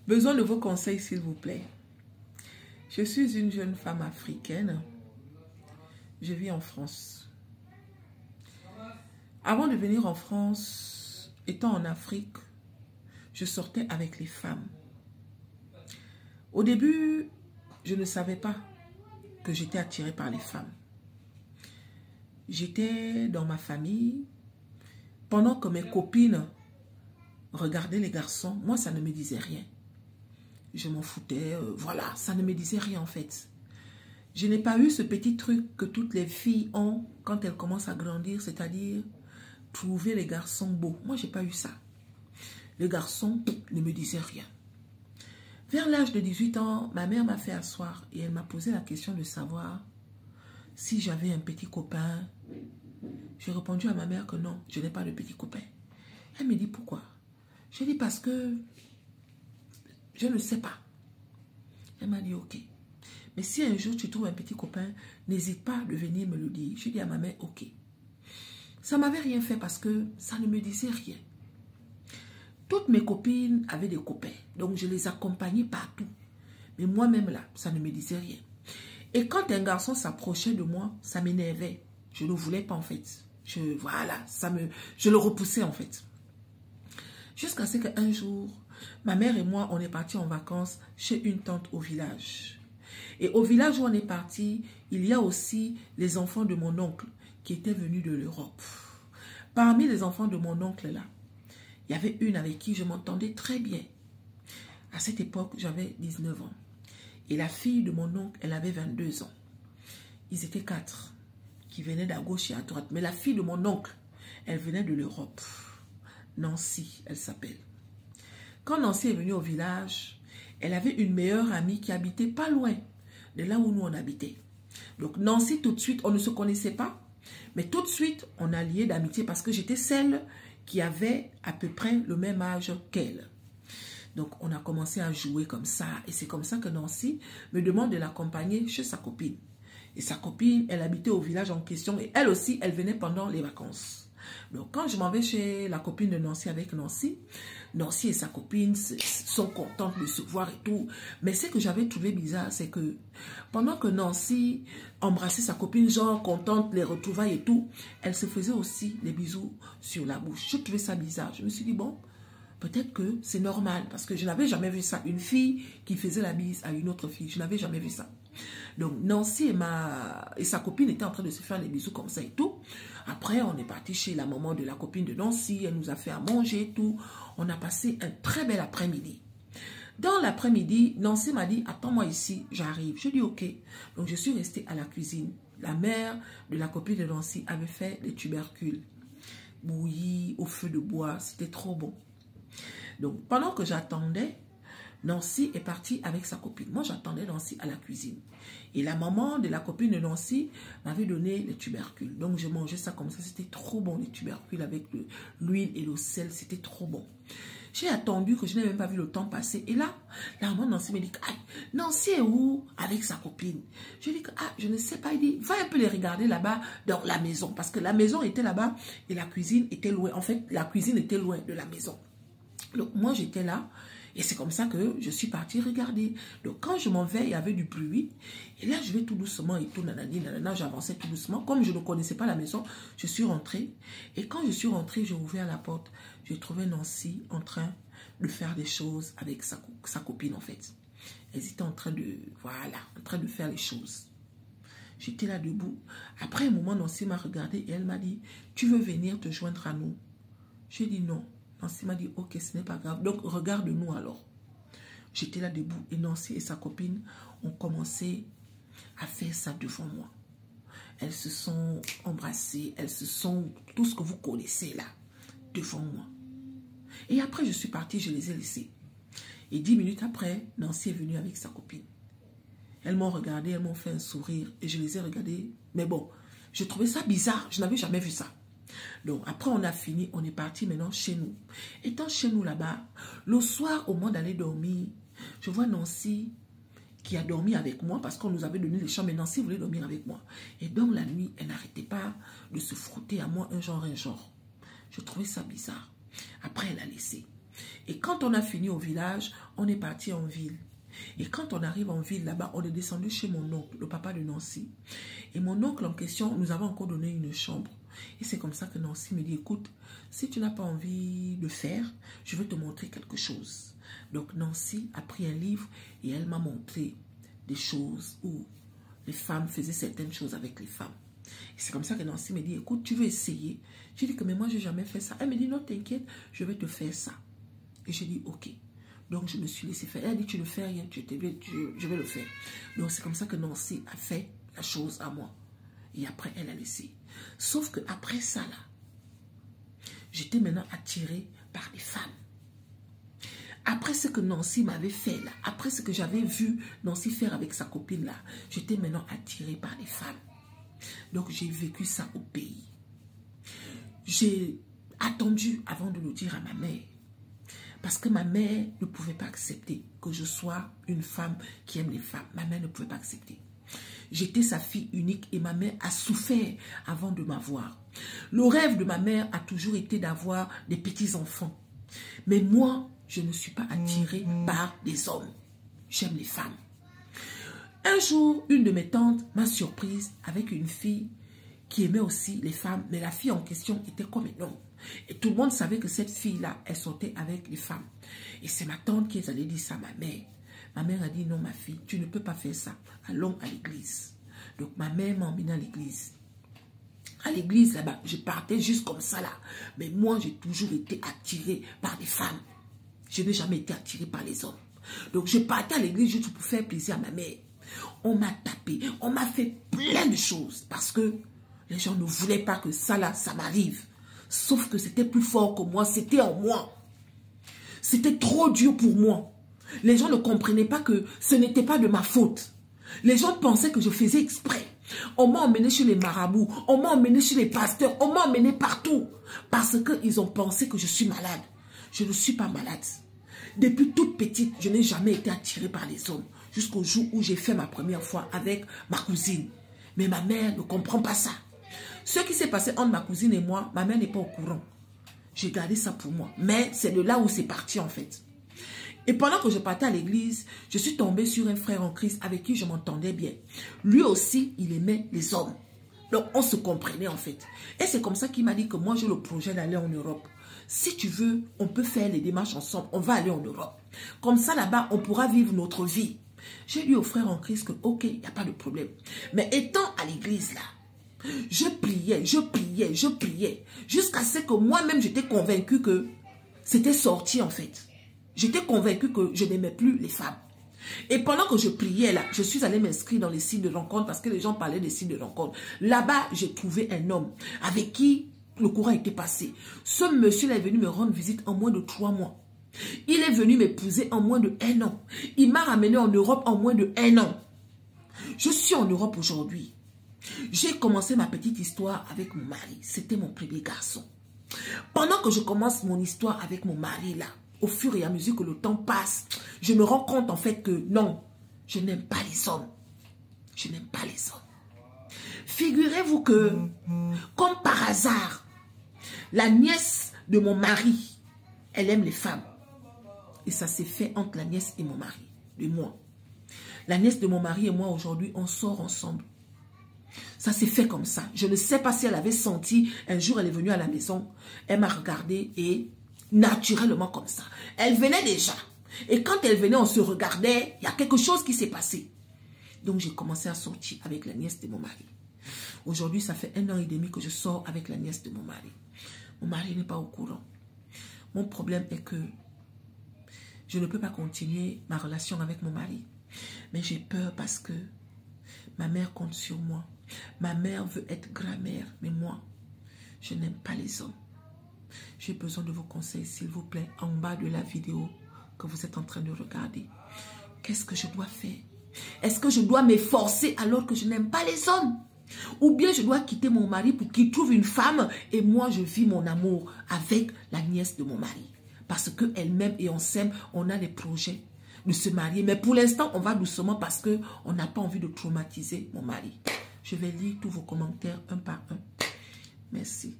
Besoin de vos conseils, s'il vous plaît. Je suis une jeune femme africaine. Je vis en France. Avant de venir en France, étant en Afrique, je sortais avec les femmes. Au début, je ne savais pas que j'étais attirée par les femmes. J'étais dans ma famille. Pendant que mes copines regardaient les garçons, moi, ça ne me disait rien. Je m'en foutais, voilà, ça ne me disait rien en fait. Je n'ai pas eu ce petit truc que toutes les filles ont quand elles commencent à grandir, c'est-à-dire trouver les garçons beaux. Moi, je n'ai pas eu ça. Les garçons ne me disaient rien. Vers l'âge de 18 ans, ma mère m'a fait asseoir et elle m'a posé la question de savoir si j'avais un petit copain. J'ai répondu à ma mère que non, je n'ai pas de petit copain. Elle me dit pourquoi? Je dis parce que je ne sais pas. Elle m'a dit ok. Mais si un jour tu trouves un petit copain, n'hésite pas de venir me le dire. Je dis à ma mère ok. Ça ne m'avait rien fait parce que ça ne me disait rien. Toutes mes copines avaient des copains. Donc je les accompagnais partout. Mais moi-même là, ça ne me disait rien. Et quand un garçon s'approchait de moi, ça m'énervait. Je ne voulais pas en fait. Je le repoussais en fait. Jusqu'à ce qu'un jour, ma mère et moi, on est partis en vacances chez une tante au village. Et au village où on est parti, il y a aussi les enfants de mon oncle qui étaient venus de l'Europe. Parmi les enfants de mon oncle là, il y avait une avec qui je m'entendais très bien. À cette époque, j'avais 19 ans. Et la fille de mon oncle, elle avait 22 ans. Ils étaient 4 qui venaient d'à gauche et à droite. Mais la fille de mon oncle, elle venait de l'Europe. Nancy, elle s'appelle. Quand Nancy est venue au village, elle avait une meilleure amie qui habitait pas loin de là où nous on habitait. Donc Nancy, tout de suite, on ne se connaissait pas, mais tout de suite, on a lié d'amitié parce que j'étais celle qui avait à peu près le même âge qu'elle. Donc on a commencé à jouer comme ça et c'est comme ça que Nancy me demande de l'accompagner chez sa copine. Et sa copine, elle habitait au village en question et elle aussi, elle venait pendant les vacances. Donc, quand je m'en vais chez la copine de Nancy avec Nancy, Nancy et sa copine sont contentes de se voir et tout. Mais ce que j'avais trouvé bizarre, c'est que pendant que Nancy embrassait sa copine, genre contente, les retrouvailles et tout, elle se faisait aussi des bisous sur la bouche. Je trouvais ça bizarre. Je me suis dit, bon, peut-être que c'est normal parce que je n'avais jamais vu ça. Une fille qui faisait la bise à une autre fille, je n'avais jamais vu ça. Donc Nancy et sa copine étaient en train de se faire des bisous comme ça et tout. Après, on est parti chez la maman de la copine de Nancy. Elle nous a fait à manger et tout. On a passé un très bel après-midi. Dans l'après-midi, Nancy m'a dit, attends-moi ici, j'arrive. Je dis ok. Donc je suis restée à la cuisine. La mère de la copine de Nancy avait fait des tubercules bouillis au feu de bois. C'était trop bon. Donc pendant que j'attendais, Nancy est partie avec sa copine. Moi, j'attendais Nancy à la cuisine. Et la maman de la copine de Nancy m'avait donné les tubercules. Donc, je mangeais ça comme ça. C'était trop bon, les tubercules avec l'huile et le sel. C'était trop bon. J'ai attendu que je n'ai même pas vu le temps passer. Et là, la maman de Nancy me dit, ah, Nancy est où avec sa copine? Je dis, ah, je ne sais pas. Il dit, va un peu les regarder là-bas dans la maison. Parce que la maison était là-bas et la cuisine était loin. En fait, la cuisine était loin de la maison. Donc, moi, j'étais là. Et c'est comme ça que je suis partie regarder. Donc, quand je m'en vais, il y avait du bruit. Et là, je vais tout doucement et tout, nanani, nanana, j'avançais tout doucement. Comme je ne connaissais pas la maison, je suis rentrée. Et quand je suis rentrée, j'ai ouvert la porte. J'ai trouvé Nancy en train de faire des choses avec sa copine, en fait. Elles étaient en train de, voilà, en train de faire les choses. J'étais là debout. Après un moment, Nancy m'a regardée et elle m'a dit, tu veux venir te joindre à nous? J'ai dit non. Nancy m'a dit, ok, ce n'est pas grave. Donc, regarde-nous alors. J'étais là debout et Nancy et sa copine ont commencé à faire ça devant moi. Elles se sont embrassées, elles se sont, tout ce que vous connaissez là, devant moi. Et après, je suis partie, je les ai laissées. Et 10 minutes après, Nancy est venue avec sa copine. Elles m'ont regardé, elles m'ont fait un sourire et je les ai regardées. Mais bon, je trouvais ça bizarre, je n'avais jamais vu ça. Donc, après, on a fini, on est parti maintenant chez nous. Étant chez nous là-bas, le soir, au moment d'aller dormir, je vois Nancy qui a dormi avec moi parce qu'on nous avait donné les chambres, mais Nancy voulait dormir avec moi. Et donc, la nuit, elle n'arrêtait pas de se frotter à moi un genre. Je trouvais ça bizarre. Après, elle a laissé. Et quand on a fini au village, on est parti en ville. Et quand on arrive en ville, là-bas, on est descendu chez mon oncle, le papa de Nancy. Et mon oncle en question nous avait encore donné une chambre. Et c'est comme ça que Nancy me dit, écoute, si tu n'as pas envie de faire, je vais te montrer quelque chose. Donc Nancy a pris un livre et elle m'a montré des choses où les femmes faisaient certaines choses avec les femmes. Et c'est comme ça que Nancy me dit, écoute, tu veux essayer? Je dis que mais moi, je n'ai jamais fait ça. Elle me dit, non, t'inquiète, je vais te faire ça. Et je dis, ok. Donc, je me suis laissé faire. Elle a dit, tu ne fais rien, je vais le faire. Donc, c'est comme ça que Nancy a fait la chose à moi. Et après, elle a laissé. Sauf que après ça, là, j'étais maintenant attirée par des femmes. Après ce que Nancy m'avait fait, là, après ce que j'avais vu Nancy faire avec sa copine, là, j'étais maintenant attirée par des femmes. Donc, j'ai vécu ça au pays. J'ai attendu avant de le dire à ma mère. Parce que ma mère ne pouvait pas accepter que je sois une femme qui aime les femmes. Ma mère ne pouvait pas accepter. J'étais sa fille unique et ma mère a souffert avant de m'avoir. Le rêve de ma mère a toujours été d'avoir des petits-enfants. Mais moi, je ne suis pas attirée par des hommes. J'aime les femmes. Un jour, une de mes tantes m'a surprise avec une fille qui aimait aussi les femmes. Mais la fille en question était comme un homme. Et tout le monde savait que cette fille-là, elle sortait avec les femmes. Et c'est ma tante qui est allée dire ça à ma mère. Ma mère a dit, non ma fille, tu ne peux pas faire ça. Allons à l'église. Donc ma mère m'a emmenée à l'église. À l'église là-bas, je partais juste comme ça là. Mais moi, j'ai toujours été attirée par les femmes. Je n'ai jamais été attirée par les hommes. Donc je partais à l'église juste pour faire plaisir à ma mère. On m'a tapé, on m'a fait plein de choses. Parce que les gens ne voulaient pas que ça là, ça m'arrive. Sauf que c'était plus fort que moi, c'était en moi. C'était trop dur pour moi. Les gens ne comprenaient pas que ce n'était pas de ma faute. Les gens pensaient que je faisais exprès. On m'a emmené chez les marabouts, on m'a emmené chez les pasteurs, on m'a emmené partout. Parce qu'ils ont pensé que je suis malade. Je ne suis pas malade. Depuis toute petite, je n'ai jamais été attirée par les hommes. Jusqu'au jour où j'ai fait ma première fois avec ma cousine. Mais ma mère ne comprend pas ça. Ce qui s'est passé entre ma cousine et moi, ma mère n'est pas au courant. J'ai gardé ça pour moi. Mais c'est de là où c'est parti en fait. Et pendant que je partais à l'église, je suis tombée sur un frère en Christ avec qui je m'entendais bien. Lui aussi, il aimait les hommes. Donc on se comprenait en fait. Et c'est comme ça qu'il m'a dit que moi j'ai le projet d'aller en Europe. Si tu veux, on peut faire les démarches ensemble. On va aller en Europe. Comme ça là-bas, on pourra vivre notre vie. J'ai dit au frère en Christ que ok, il n'y a pas de problème. Mais étant à l'église là, je priais, jusqu'à ce que moi-même j'étais convaincue que c'était sorti en fait. J'étais convaincue que je n'aimais plus les femmes. Et pendant que je priais là, je suis allée m'inscrire dans les sites de rencontre parce que les gens parlaient des sites de rencontre. Là-bas, j'ai trouvé un homme avec qui le courant était passé. Ce monsieur est venu me rendre visite en moins de 3 mois. Il est venu m'épouser en moins de 1 an. Il m'a ramené en Europe en moins de 1 an. Je suis en Europe aujourd'hui. J'ai commencé ma petite histoire avec mon mari. C'était mon premier garçon. Pendant que je commence mon histoire avec mon mari là, au fur et à mesure que le temps passe, je me rends compte en fait que non, je n'aime pas les hommes. Je n'aime pas les hommes. Figurez-vous que, comme par hasard, la nièce de mon mari, elle aime les femmes. Et ça s'est fait entre la nièce et mon mari, et moi. La nièce de mon mari et moi aujourd'hui, on sort ensemble. Ça s'est fait comme ça. Je ne sais pas si elle avait senti. Un jour, elle est venue à la maison. Elle m'a regardé et naturellement comme ça. Elle venait déjà. Et quand elle venait, on se regardait. Il y a quelque chose qui s'est passé. Donc, j'ai commencé à sortir avec la nièce de mon mari. Aujourd'hui, ça fait 1 an et demi que je sors avec la nièce de mon mari. Mon mari n'est pas au courant. Mon problème est que je ne peux pas continuer ma relation avec mon mari. Mais j'ai peur parce que ma mère compte sur moi. Ma mère veut être grand-mère, mais moi, je n'aime pas les hommes. J'ai besoin de vos conseils, s'il vous plaît, en bas de la vidéo que vous êtes en train de regarder. Qu'est-ce que je dois faire? Est-ce que je dois m'efforcer alors que je n'aime pas les hommes? Ou bien je dois quitter mon mari pour qu'il trouve une femme et moi je vis mon amour avec la nièce de mon mari? Parce qu'elle m'aime et on s'aime, on a des projets de se marier. Mais pour l'instant, on va doucement parce qu'on n'a pas envie de traumatiser mon mari. Je vais lire tous vos commentaires un par un. Merci.